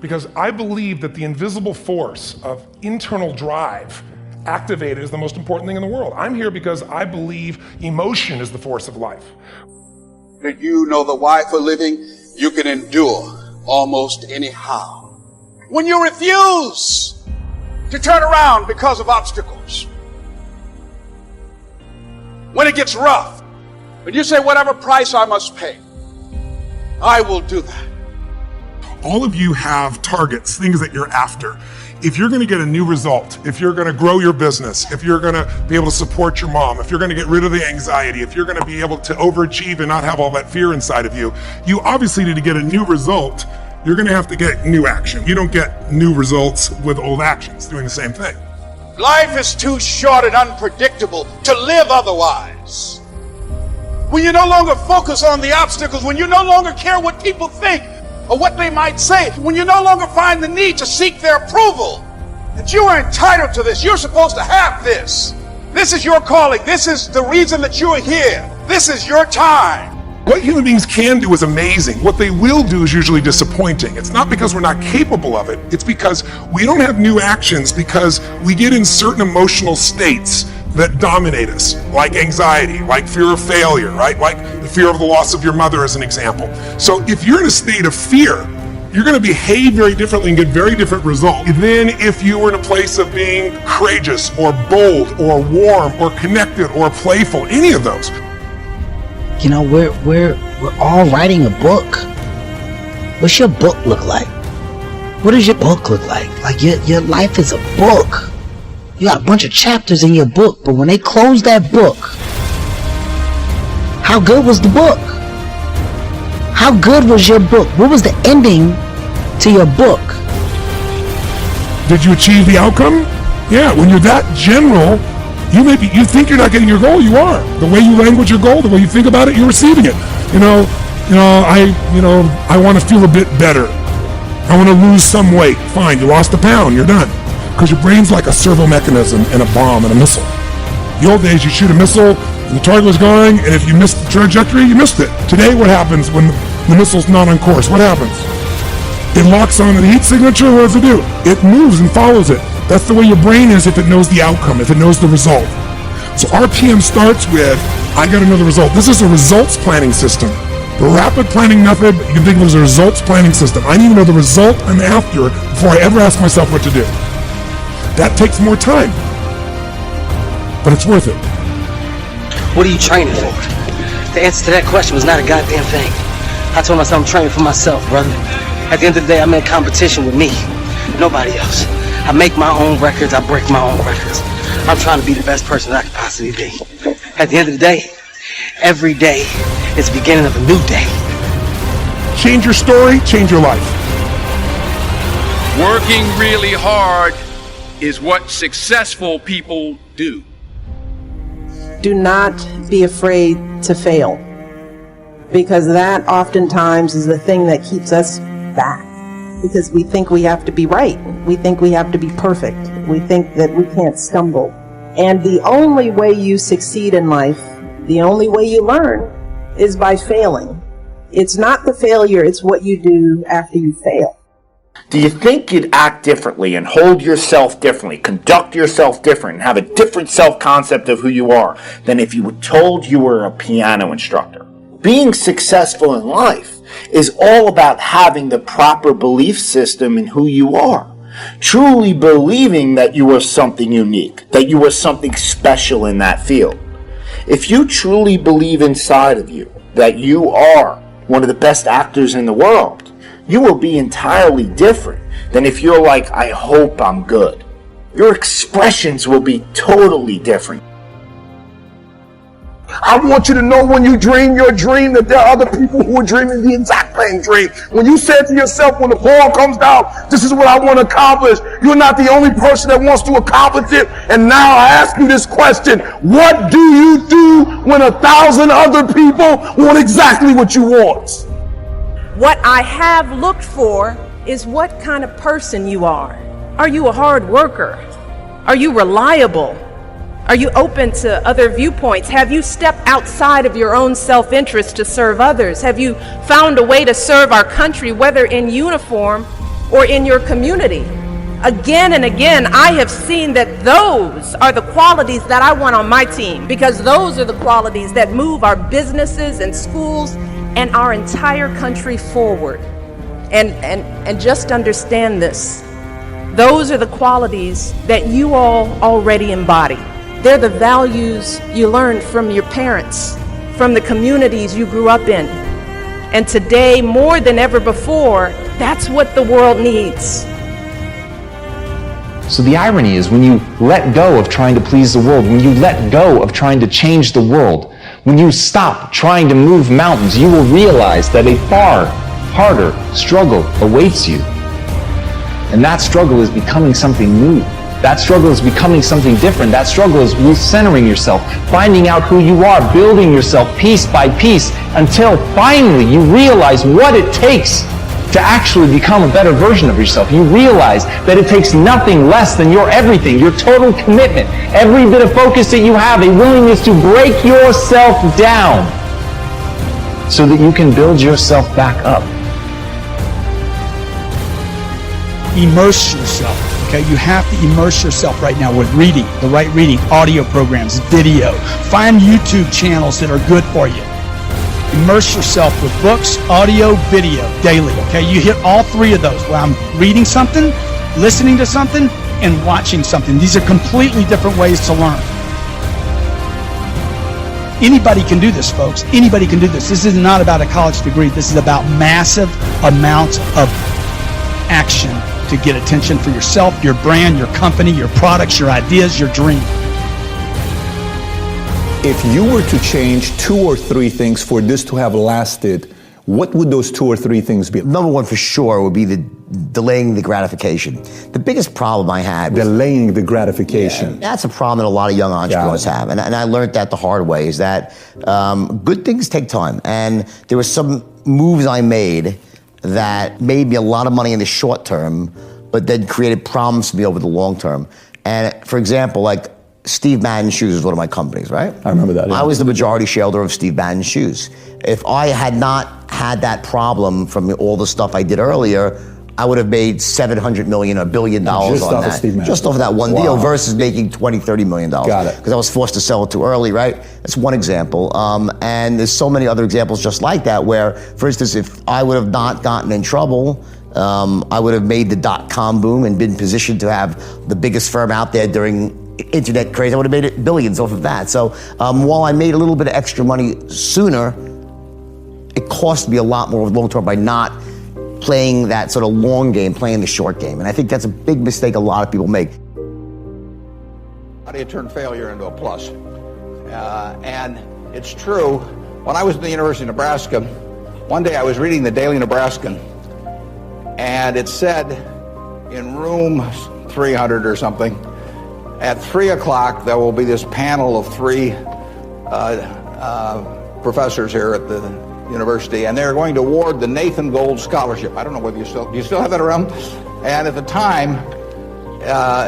because I believe that the invisible force of internal drive activated is the most important thing in the world. I'm here because I believe emotion is the force of life. That you know the why for living, you can endure almost anyhow. When you refuse to turn around because of obstacles, when it gets rough, when you say whatever price I must pay, I will do that. All of you have targets, things that you're after. If you're going to get a new result, if you're going to grow your business, if you're going to be able to support your mom, if you're going to get rid of the anxiety, if you're going to be able to overachieve and not have all that fear inside of you, you obviously need to get a new result. You're going to have to get new action. You don't get new results with old actions doing the same thing. Life is too short and unpredictable to live otherwise. When you no longer focus on the obstacles, when you no longer care what people think or what they might say, when you no longer find the need to seek their approval, that you are entitled to this, you're supposed to have this. This is your calling. This is the reason that you are here. This is your time. What human beings can do is amazing. What they will do is usually disappointing. It's not because we're not capable of it. It's because we don't have new actions, because we get in certain emotional states that dominate us, like anxiety, like fear of failure, right? Like the fear of the loss of your mother as an example. So if you're in a state of fear, you're going to behave very differently and get very different results than if you were in a place of being courageous or bold or warm or connected or playful, any of those. You know, we're all writing a book. What's your book look like? What does your book look like? Like your life is a book. You got a bunch of chapters in your book, but when they close that book, how good was the book? How good was your book? What was the ending to your book? Did you achieve the outcome? Yeah, when you're that general, you think you're not getting your goal, you are. The way you language your goal, the way you think about it, you're receiving it. I want to feel a bit better. I want to lose some weight. Fine, you lost a pound, you're done. Because your brain's like a servo mechanism and a bomb and a missile. The old days, you shoot a missile, and the target was going, and if you missed the trajectory, you missed it. Today, what happens when the missile's not on course? What happens? It locks on the heat signature. What does it do? It moves and follows it. That's the way your brain is if it knows the outcome, if it knows the result. So RPM starts with, I got to know the result. This is a results planning system. The rapid planning method, you can think of it as a results planning system. I need to know the result I'm after before I ever ask myself what to do. That takes more time, but it's worth it. What are you training for? The answer to that question was not a goddamn thing. I told myself I'm training for myself, brother. At the end of the day, I'm in competition with me, nobody else. I make my own records, I break my own records. I'm trying to be the best person that I can possibly be. At the end of the day, every day is the beginning of a new day. Change your story, change your life. Working really hard is what successful people do. Do not be afraid to fail, because that oftentimes is the thing that keeps us back, because we think we have to be right. We think we have to be perfect. We think that we can't stumble. And the only way you succeed in life, the only way you learn, is by failing. It's not the failure, it's what you do after you fail. Do you think you'd act differently and hold yourself differently, conduct yourself different, and have a different self-concept of who you are than if you were told you were a piano instructor? Being successful in life is all about having the proper belief system in who you are. Truly believing that you are something unique, that you are something special in that field. If you truly believe inside of you that you are one of the best actors in the world, you will be entirely different than if you're like, I hope I'm good. Your expressions will be totally different. I want you to know when you dream your dream that there are other people who are dreaming the exact same dream. When you said to yourself, when the ball comes down, this is what I want to accomplish, you're not the only person that wants to accomplish it. And now I ask you this question: what do you do when 1,000 other people want exactly what you want? What I have looked for is what kind of person you are. Are you a hard worker? Are you reliable? Are you open to other viewpoints? Have you stepped outside of your own self-interest to serve others? Have you found a way to serve our country, whether in uniform or in your community. Again and again, I have seen that those are the qualities that I want on my team, because those are the qualities that move our businesses and schools and our entire country forward. And just understand this. Those are the qualities that you all already embody. They're the values you learned from your parents, from the communities you grew up in. And today, more than ever before, that's what the world needs. So the irony is, when you let go of trying to please the world, when you let go of trying to change the world, when you stop trying to move mountains, you will realize that a far harder struggle awaits you. And that struggle is becoming something new. That struggle is becoming something different. That struggle is recentering yourself, finding out who you are, building yourself piece by piece, until finally you realize what it takes to actually become a better version of yourself. You realize that it takes nothing less than your everything, your total commitment, every bit of focus that you have, a willingness to break yourself down so that you can build yourself back up. Immerse yourself, okay? You have to immerse yourself right now with reading, the right reading, audio programs, video. Find YouTube channels that are good for you. Immerse yourself with books, audio, video, daily, okay? You hit all three of those. Well, I'm reading something, listening to something, and watching something. These are completely different ways to learn. Anybody can do this, folks. Anybody can do this. This is not about a college degree. This is about massive amounts of action to get attention for yourself, your brand, your company, your products, your ideas, your dream. If you were to change 2 or 3 things for this to have lasted, what would those 2 or 3 things be? Number one for sure would be the delaying the gratification. The biggest problem I had was delaying the gratification. Yeah, that's a problem that a lot of young entrepreneurs have. And I learned that the hard way, is that good things take time. And there were some moves I made that made me a lot of money in the short term, but then created problems for me over the long term. And for example, like Steve Madden's Shoes is one of my companies, right? I remember that. Yeah. I was the majority shareholder of Steve Madden's Shoes. If I had not had that problem from all the stuff I did earlier, I would have made $700 million or $1 billion on that. Just off of that one deal versus making $20, $30 million. Got it. Because I was forced to sell it too early, right? That's one example. And there's so many other examples just like that where, for instance, if I would have not gotten in trouble, I would have made the .com boom and been positioned to have the biggest firm out there during internet craze. I would have made it billions off of that. So while I made a little bit of extra money sooner, it cost me a lot more long term by not playing that sort of long game, playing the short game. And I think that's a big mistake a lot of people make. How do you turn failure into a plus? And it's true. When I was at the University of Nebraska, one day I was reading the Daily Nebraskan, and it said in room 300 or something, at 3 o'clock there will be this panel of 3 professors here at the university, and they're going to award the Nathan Gold Scholarship. I don't know whether do you still have that around? And at the time,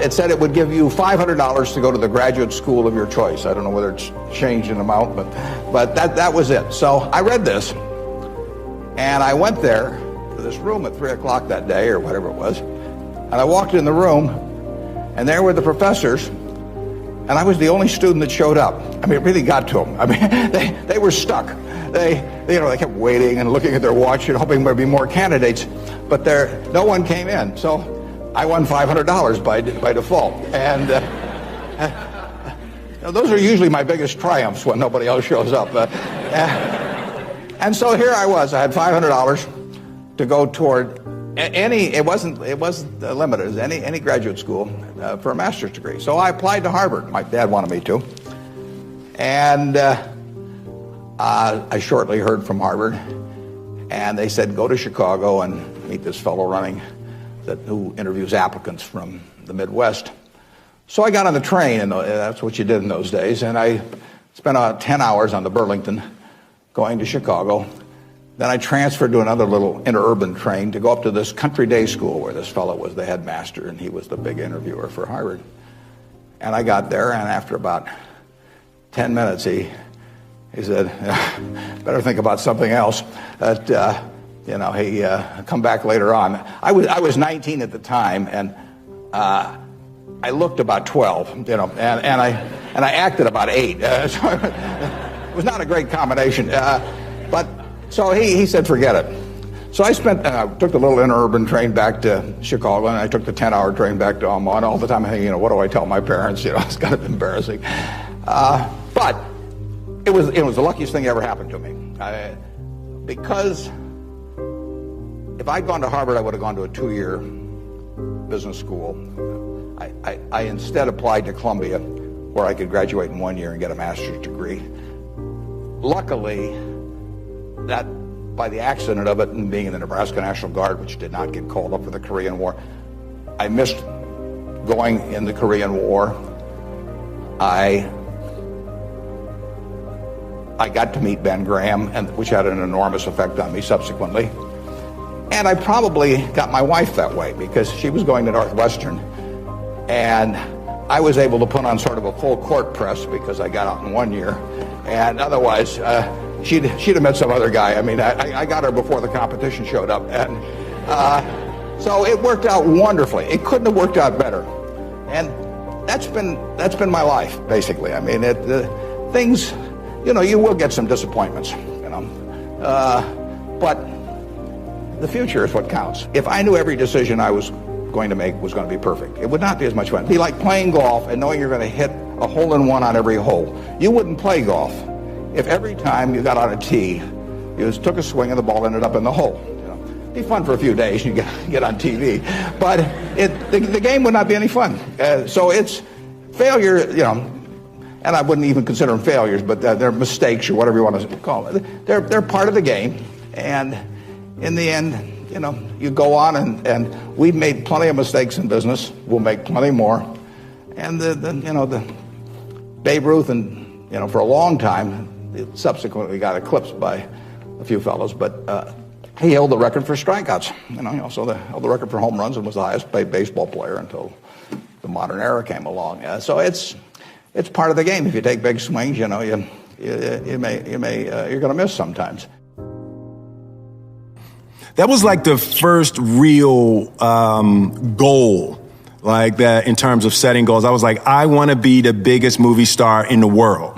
it said it would give you $500 to go to the graduate school of your choice. I don't know whether it's changed in amount, but that was it. So I read this, and I went there to this room at 3 o'clock that day, or whatever it was, and I walked in the room, and there were the professors, and I was the only student that showed up. I mean, it really got to them. I mean, they were stuck. They kept waiting and looking at their watch and hoping there'd be more candidates, but no one came in. So I won $500 by default. And those are usually my biggest triumphs when nobody else shows up. And so here I was. I had $500 to go toward it wasn't limited. It was any graduate school for a master's degree. So I applied to Harvard. My dad wanted me to. And I shortly heard from Harvard, and they said, go to Chicago and meet this fellow who interviews applicants from the Midwest. So I got on the train, and that's what you did in those days, and I spent 10 hours on the Burlington going to Chicago. Then I transferred to another little interurban train to go up to this country day school where this fellow was the headmaster, and he was the big interviewer for Harvard. And I got there, and after about 10 minutes, he said, better think about something else. You know, he come back later on. I was 19 at the time, and I looked about 12. You know, and I acted about 8. So it was not a great combination. But so he said, forget it. So I took the little interurban train back to Chicago, and I took the 10-hour train back to Omaha. And all the time I think, you know, what do I tell my parents? You know, it's kind of embarrassing. But it was the luckiest thing that ever happened to me. Because if I'd gone to Harvard, I would have gone to a 2-year business school. I instead applied to Columbia, where I could graduate in 1 year and get a master's degree. Luckily, that by the accident of it and being in the Nebraska National Guard, which did not get called up for the Korean War, I missed going in the Korean War. I got to meet Ben Graham, which had an enormous effect on me subsequently. And I probably got my wife that way because she was going to Northwestern. And I was able to put on sort of a full court press because I got out in 1 year. And otherwise, she'd have met some other guy. I mean, I got her before the competition showed up. And so it worked out wonderfully. It couldn't have worked out better. And that's been my life, basically. I mean, things, you know, you will get some disappointments, you know. But the future is what counts. If I knew every decision I was going to make was going to be perfect, it would not be as much fun. It'd be like playing golf and knowing you're going to hit a hole-in-one on every hole. You wouldn't play golf if every time you got on a tee, you just took a swing and the ball ended up in the hole. You know, it'd be fun for a few days. You get on TV, but the game would not be any fun. So it's failure, you know, and I wouldn't even consider them failures, but they're mistakes or whatever you want to call it. They're part of the game, and in the end, you know, you go on, and we've made plenty of mistakes in business. We'll make plenty more. And the Babe Ruth, and you know, for a long time, it subsequently got eclipsed by a few fellows, but he held the record for strikeouts. You know, he also held the record for home runs and was the highest paid baseball player until the modern era came along. So it's part of the game. If you take big swings, you know, you're going to miss sometimes. That was like the first real goal, like that in terms of setting goals. I was like, I want to be the biggest movie star in the world,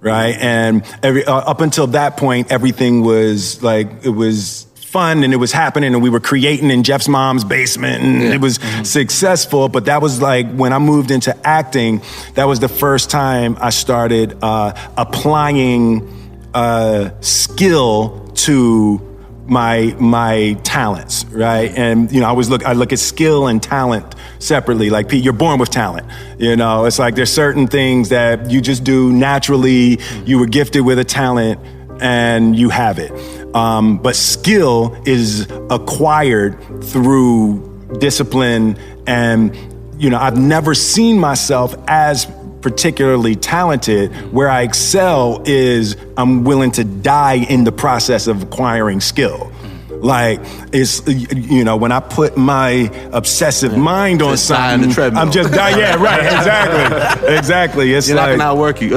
right? And up until that point, everything was like, it was fun and it was happening and we were creating in Jeff's mom's basement and it was successful. But that was like when I moved into acting, that was the first time I started applying skill to my talents, right? And you know, I look at skill and talent separately. Like, Pete, you're born with talent. You know, it's like there's certain things that you just do naturally. You were gifted with a talent and you have it. But skill is acquired through discipline. And you know, I've never seen myself as particularly talented. Where I excel is I'm willing to die in the process of acquiring skill. Like, it's, you know, when I put my obsessive mind on something, I'm just dying. Yeah, right. Exactly. It's you're like, not gonna outwork you. You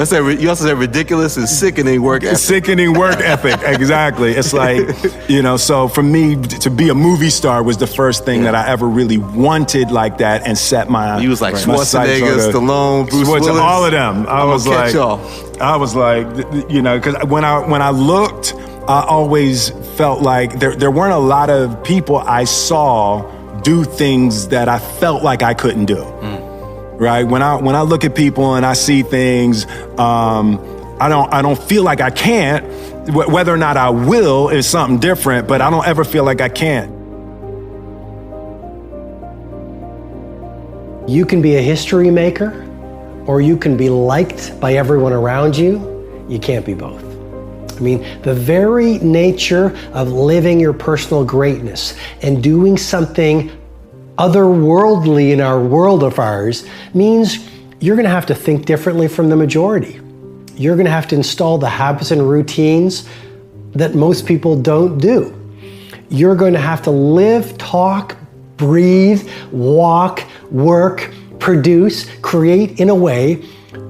also said ridiculous and sickening work ethic. Sickening work ethic. Exactly. It's like, you know, so for me to be a movie star was the first thing that I ever really wanted like that and set my. You was like Schwarzenegger, Stallone, Bruce Willis. All of them. I was like, you know, because when I looked, I always felt like there weren't a lot of people I saw do things that I felt like I couldn't do. Right? When I look at people and I see things, I don't feel like I can't. Whether or not I will is something different, but I don't ever feel like I can't. You can be a history maker, or you can be liked by everyone around you. You can't be both. I mean, the very nature of living your personal greatness and doing something otherworldly in our world of ours means you're going to have to think differently from the majority. You're going to have to install the habits and routines that most people don't do. You're going to have to live, talk, breathe, walk, work, produce, create in a way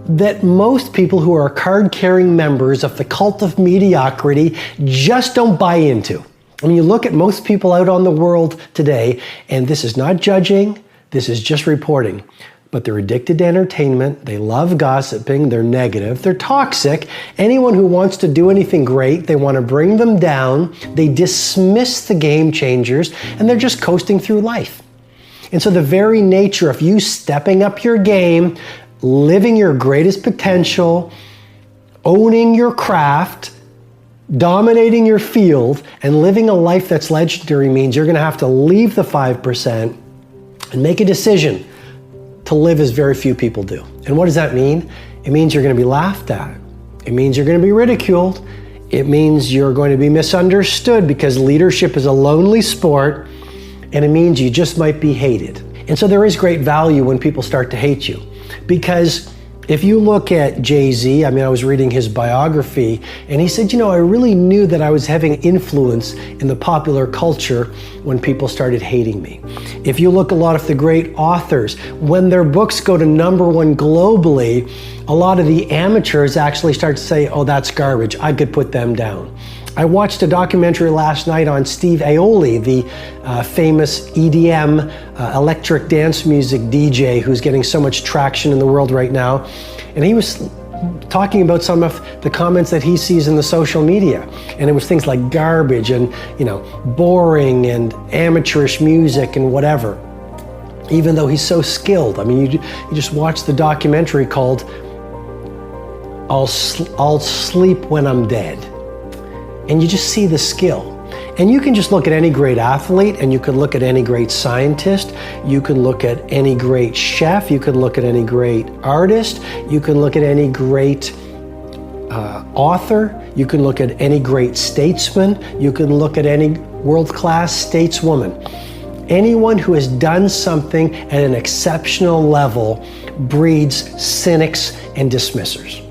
that most people who are card-carrying members of the cult of mediocrity just don't buy into. I mean, you look at most people out on the world today, and this is not judging, this is just reporting. But they're addicted to entertainment, they love gossiping, they're negative, they're toxic. Anyone who wants to do anything great, they want to bring them down, they dismiss the game changers, and they're just coasting through life. And so the very nature of you stepping up your game, living your greatest potential, owning your craft, dominating your field, and living a life that's legendary means you're going to have to leave the 5% and make a decision to live as very few people do. And what does that mean? It means you're going to be laughed at. It means you're going to be ridiculed. It means you're going to be misunderstood because leadership is a lonely sport, and it means you just might be hated. And so there is great value when people start to hate you, because if you look at Jay-Z, I mean, I was reading his biography, and he said, I really knew that I was having influence in the popular culture when people started hating me. If you look at a lot of the great authors, when their books go to #1 globally, a lot of the amateurs actually start to say, oh, that's garbage, I could put them down. I watched a documentary last night on Steve Aoki, the famous EDM, electric dance music DJ who's getting so much traction in the world right now. And he was talking about some of the comments that he sees in the social media. And it was things like garbage and, boring and amateurish music and whatever. Even though he's so skilled. I mean, you just watch the documentary called I'll Sleep When I'm Dead. And you just see the skill. And you can just look at any great athlete, and you can look at any great scientist, you can look at any great chef, you can look at any great artist, you can look at any great author, you can look at any great statesman, you can look at any world-class stateswoman. Anyone who has done something at an exceptional level breeds cynics and dismissers.